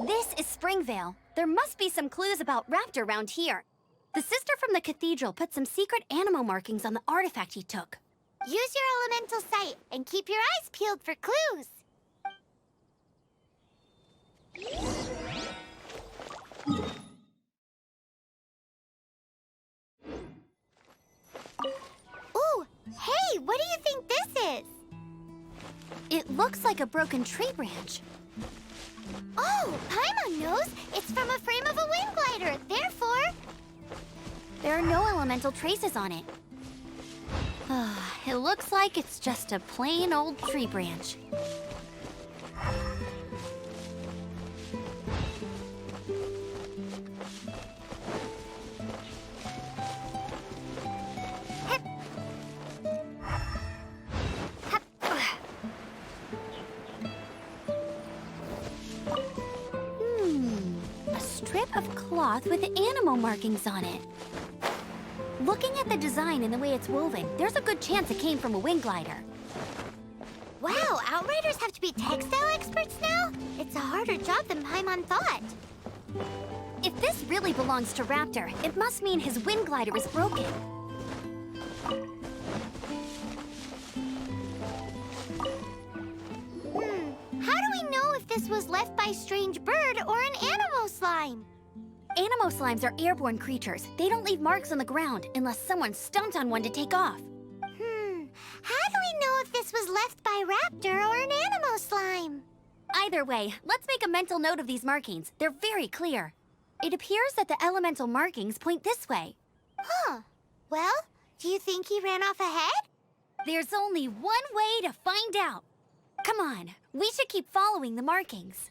This is Springvale. There must be some clues about Raptor around here. The sister from the cathedral put some secret animal markings on the artifact he took. Use your elemental sight and keep your eyes peeled for clues. Ooh, hey, what do you think this is? It looks like a broken tree branch. Oh, Paimon knows. It's from a frame of a wind glider. Therefore, there are no elemental traces on it. It looks like it's just a plain old tree branch. A strip of cloth with animal markings on it. Looking at the design and the way it's woven, there's a good chance it came from a wind glider. Wow, Outriders have to be textile experts now? It's a harder job than Paimon thought. If this really belongs to Raptor, it must mean his wind glider is broken. How do we know if this was left by strange bird or an animal slime? Animo slimes are airborne creatures. They don't leave marks on the ground unless someone stomped on one to take off. How do we know if this was left by Raptor or an animal slime? Either way, let's make a mental note of these markings. They're very clear. It appears that the elemental markings point this way. Huh. Well, do you think he ran off ahead? There's only one way to find out. Come on, we should keep following the markings.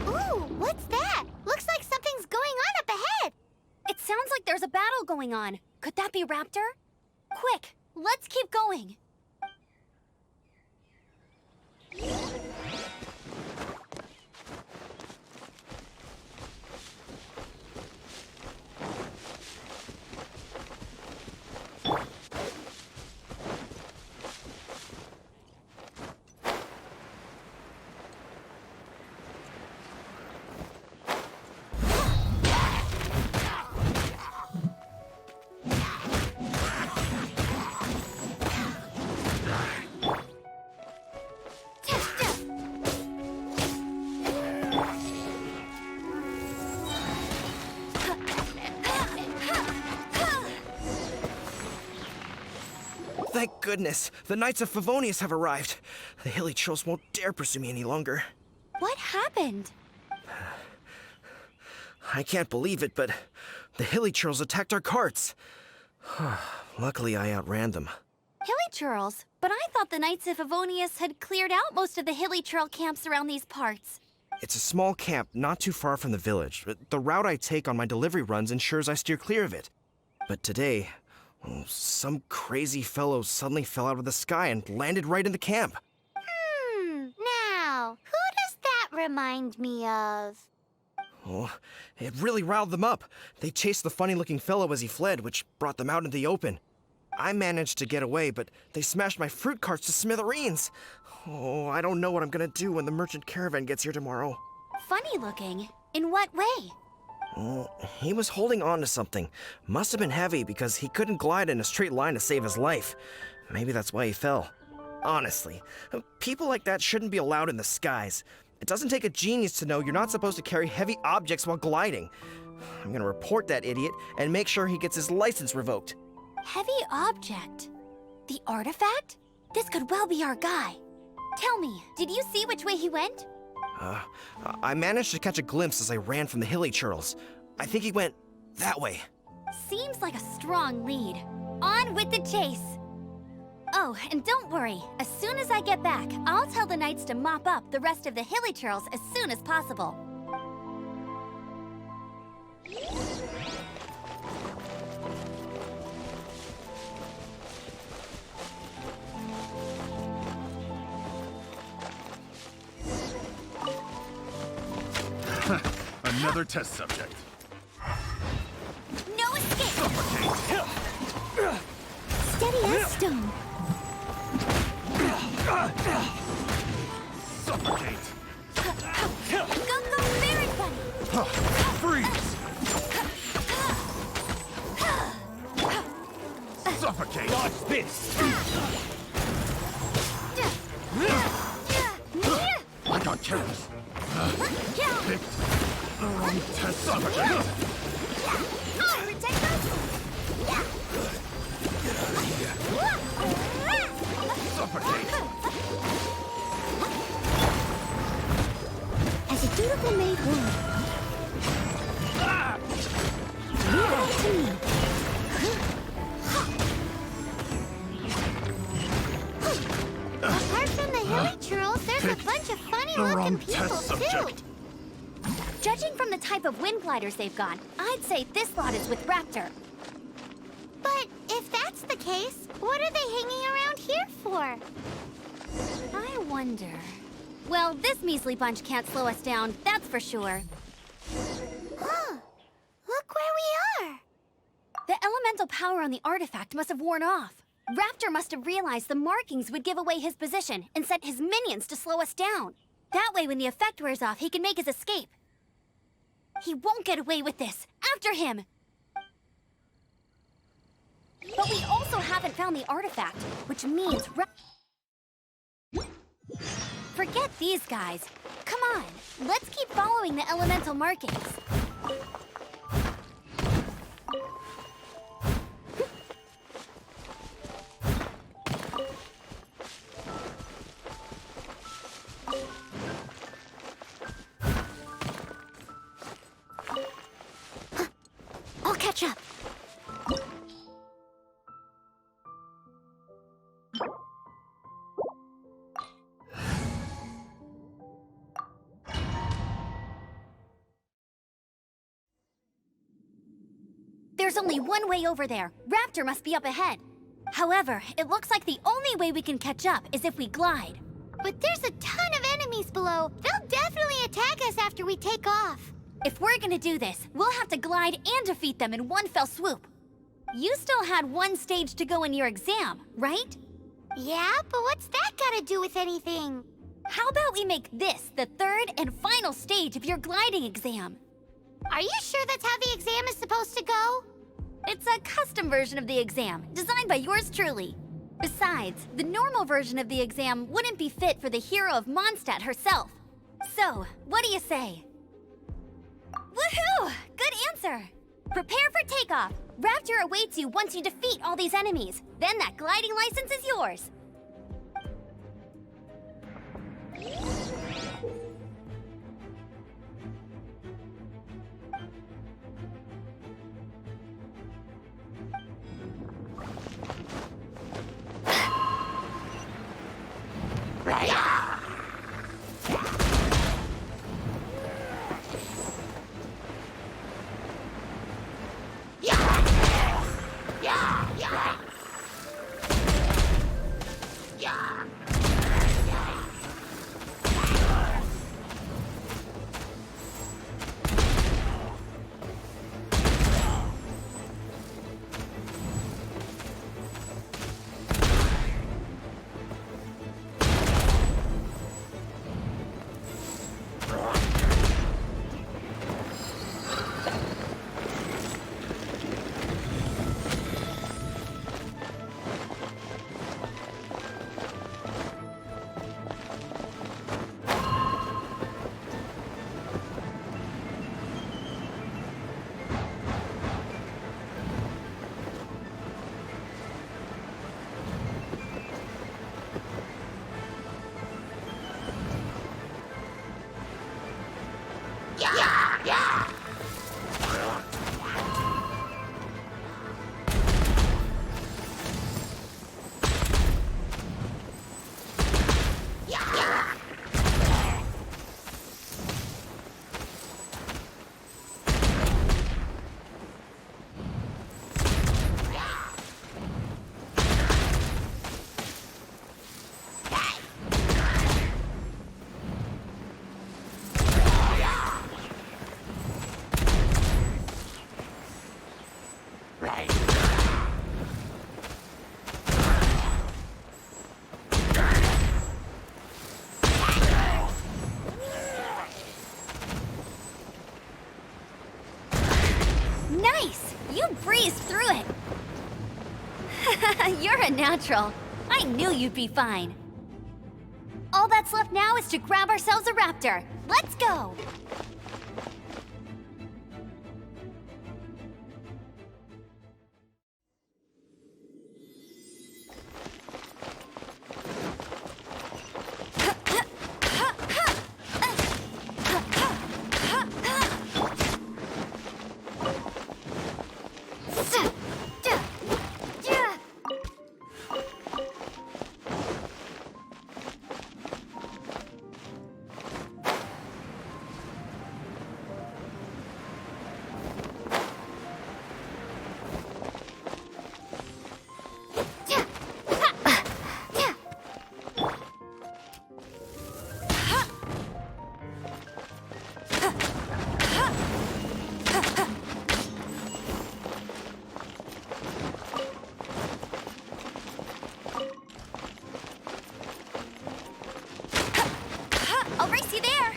Ooh, what's that? Looks like something's going on up ahead. It sounds like there's a battle going on. Could that be Raptor? Quick, let's keep going. Thank goodness, the Knights of Favonius have arrived. The hilly trolls won't dare pursue me any longer. What happened? I can't believe it, but the hilly trolls attacked our carts. Luckily, I outran them. Hilly churls? But I thought the Knights of Favonius had cleared out most of the hilly churl camps around these parts. It's a small camp not too far from the village. The route I take on my delivery runs ensures I steer clear of it. But today, some crazy fellow suddenly fell out of the sky and landed right in the camp. Now, who does that remind me of? Oh, it really riled them up. They chased the funny-looking fellow as he fled, which brought them out into the open. I managed to get away, but they smashed my fruit carts to smithereens. Oh, I don't know what I'm gonna do when the merchant caravan gets here tomorrow. Funny looking? In what way? He was holding on to something. Must have been heavy because he couldn't glide in a straight line to save his life. Maybe that's why he fell. Honestly, people like that shouldn't be allowed in the skies. It doesn't take a genius to know you're not supposed to carry heavy objects while gliding. I'm gonna report that idiot and make sure he gets his license revoked. Heavy object? The artifact? This could well be our guy. Tell me, did you see which way he went? I managed to catch a glimpse as I ran from the hilly churls. I think he went that way. Seems like a strong lead. On with the chase! Oh, and don't worry. As soon as I get back, I'll tell the knights to mop up the rest of the hilly churls as soon as possible. Another test subject. No escape! Steady as stone. Suffocate. Go, Merit Bunny! Freeze. Suffocate. Dodge this. I got careless. Picked the wrong test subject. Protect us! Suffocate. As a dutiful maid would. Leave that to me. Apart from the hilly churls, there's a bunch of funny-looking people, too. Judging from the type of wind gliders they've got, I'd say this lot is with Raptor. But if that's the case, what are they hanging around here for? I wonder... Well, this measly bunch can't slow us down, that's for sure. Huh. Look where we are. The elemental power on the artifact must have worn off. Raptor must have realized the markings would give away his position and sent his minions to slow us down. That way, when the effect wears off, he can make his escape. He won't get away with this. After him! But we also haven't found the artifact, which means forget these guys. Come on, let's keep following the elemental markings. I'll catch up. There's only one way over there. Raptor must be up ahead. However, it looks like the only way we can catch up is if we glide. But there's a ton of enemies below. They'll definitely attack us after we take off. If we're gonna do this, we'll have to glide and defeat them in one fell swoop. You still had one stage to go in your exam, right? Yeah, but what's that got to do with anything? How about we make this the third and final stage of your gliding exam? Are you sure that's how the exam is supposed to go? It's a custom version of the exam, designed by yours truly. Besides, the normal version of the exam wouldn't be fit for the hero of Mondstadt herself. So, what do you say? Woohoo! Good answer! Prepare for takeoff. Raptor awaits you once you defeat all these enemies. Then that gliding license is yours. a natural. I knew you'd be fine. All that's left now is to grab ourselves a raptor. Let's go! I'll race you there!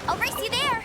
I'll race you there!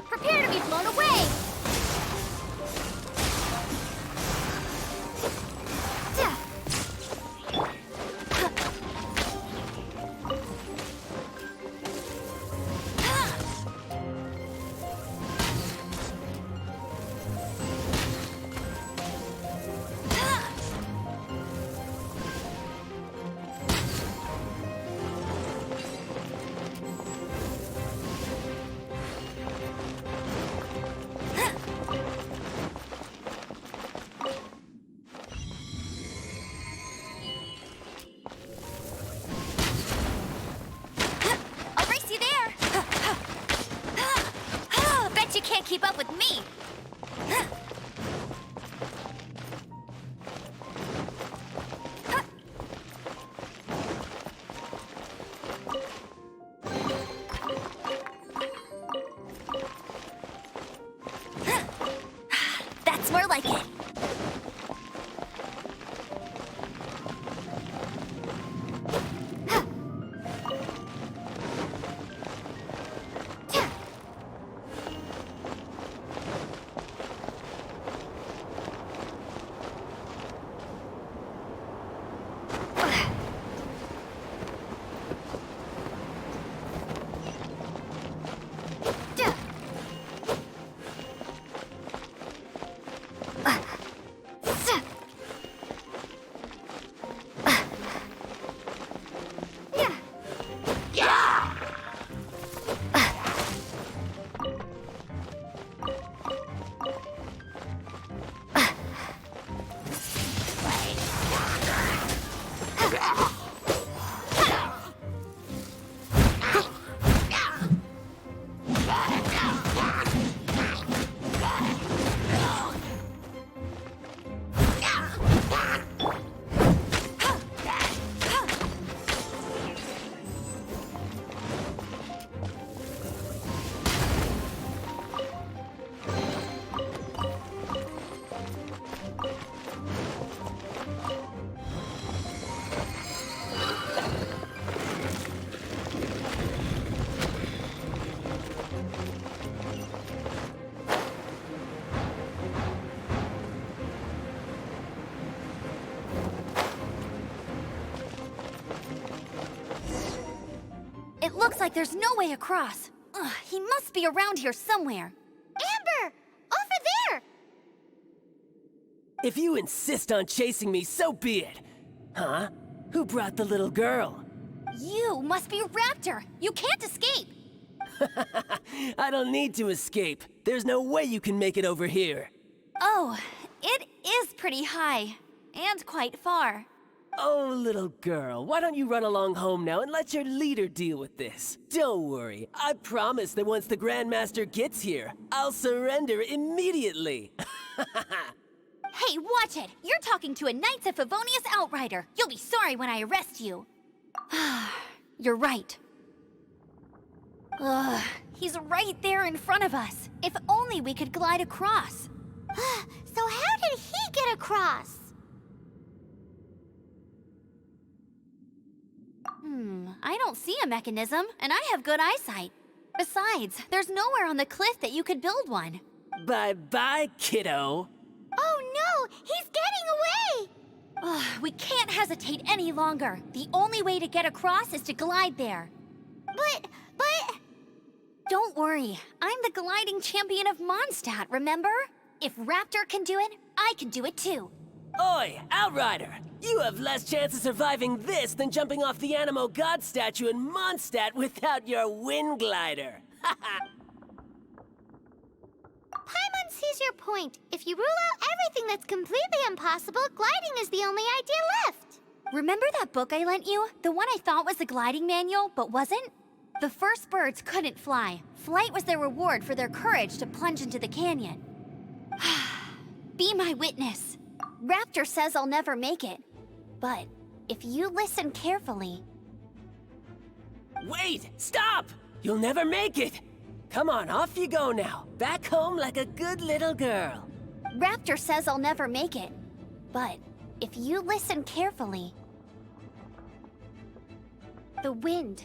Prepare to be blown away! You can't keep up with me! That's more like it. looks like there's no way across. Ugh, he must be around here somewhere. Amber! Over there! If you insist on chasing me, so be it. Huh? Who brought the little girl? You must be Raptor. You can't escape. I don't need to escape. There's no way you can make it over here. Oh, it is pretty high. And quite far. Oh, little girl, why don't you run along home now and let your leader deal with this? Don't worry, I promise that once the Grandmaster gets here, I'll surrender immediately. Hey, watch it! You're talking to a Knights of Favonius Outrider. You'll be sorry when I arrest you. You're right. Ugh, he's right there in front of us. If only we could glide across. So how did he get across? I don't see a mechanism, and I have good eyesight. Besides, there's nowhere on the cliff that you could build one. Bye-bye, kiddo. Oh no! He's getting away! Ugh, we can't hesitate any longer. The only way to get across is to glide there. But... Don't worry, I'm the gliding champion of Mondstadt, remember? If Raptor can do it, I can do it too. Oi, Outrider! You have less chance of surviving this than jumping off the Animo God statue in Mondstadt without your wind glider. Paimon sees your point. If you rule out everything that's completely impossible, gliding is the only idea left. Remember that book I lent you? The one I thought was the gliding manual, but wasn't? The first birds couldn't fly. Flight was their reward for their courage to plunge into the canyon. Be my witness. Raptor says I'll never make it. But if you listen carefully... Wait! Stop! You'll never make it! Come on, off you go now. Back home like a good little girl. Raptor says I'll never make it. But if you listen carefully... The wind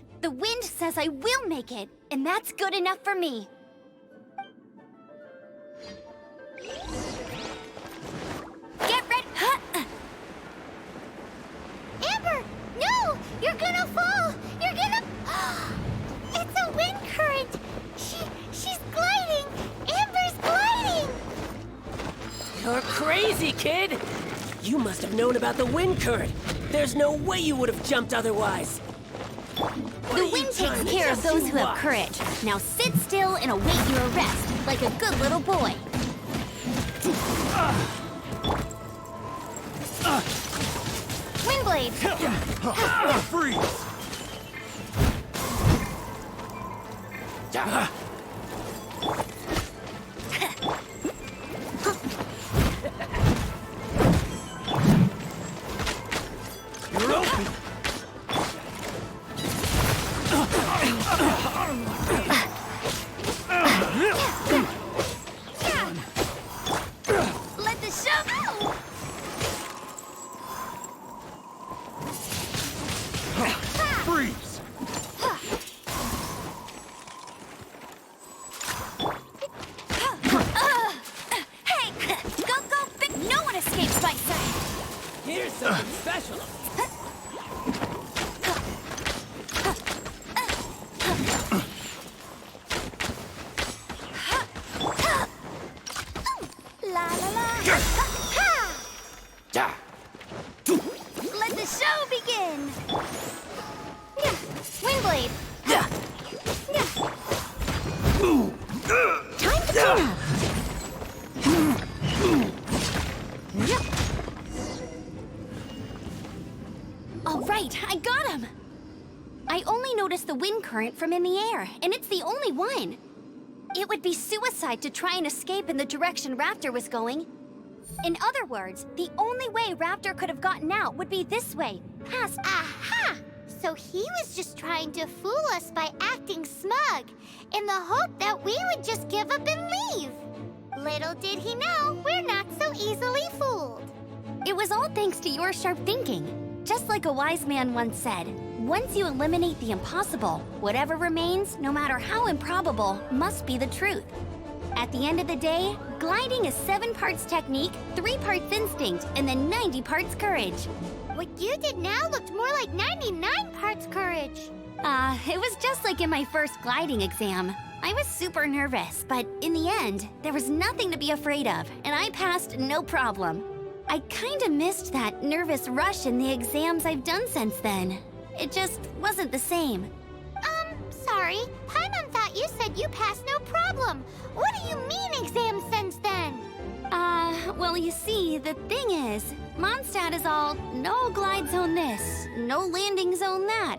says I will make it, and that's good enough for me. Get ready! Amber! No! You're gonna fall! You're gonna... It's a wind current! She's gliding! Amber's gliding! You're crazy, kid! You must have known about the wind current. There's no way you would have jumped otherwise. The wind takes care of those who have courage. Now sit still and await your arrest, like a good little boy. Windblade! Freeze! You're open! Let the show go! Freeze! Hey! Go, big! No one escapes my sight! Here's something special. La la la! Yeah. Let the show begin! Windblade! Time to clean up! All right, I got him! I only noticed the wind current from in the air, and it's the only one. It would be suicide to try and escape in the direction Raptor was going. In other words, the only way Raptor could have gotten out would be this way, past... Aha! So he was just trying to fool us by acting smug, in the hope that we would just give up and leave. Little did he know, we're not so easily fooled. It was all thanks to your sharp thinking. Just like a wise man once said, once you eliminate the impossible, whatever remains, no matter how improbable, must be the truth. At the end of the day, gliding is 7 parts technique, 3 parts instinct, and then 90 parts courage. What you did now looked more like 99 parts courage. It was just like in my first gliding exam. I was super nervous, but in the end, there was nothing to be afraid of, and I passed no problem. I kinda missed that nervous rush in the exams I've done since then. It just wasn't the same. Sorry. Paimon thought you said you passed no problem. What do you mean exams since then? Well, you see, the thing is, Mondstadt is all no glide zone this, no landing zone that.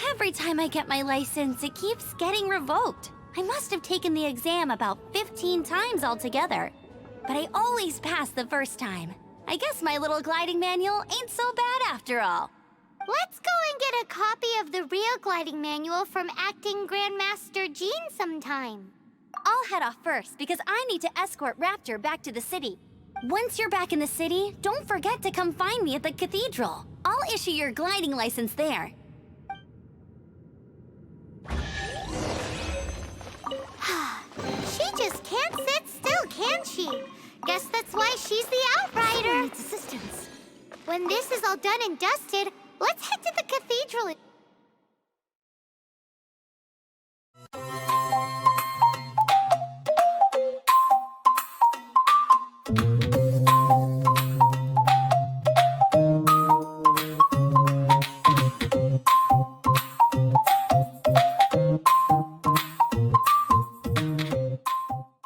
Every time I get my license, it keeps getting revoked. I must have taken the exam about 15 times altogether. But I always pass the first time. I guess my little gliding manual ain't so bad after all. Let's go and get a copy of the real gliding manual from Acting Grandmaster Jean sometime. I'll head off first because I need to escort Raptor back to the city. Once you're back in the city, don't forget to come find me at the cathedral. I'll issue your gliding license there. She just can't sit still, can she? Guess that's why she's the outrider. Needs assistance. When this is all done and dusted, let's head to the cathedral.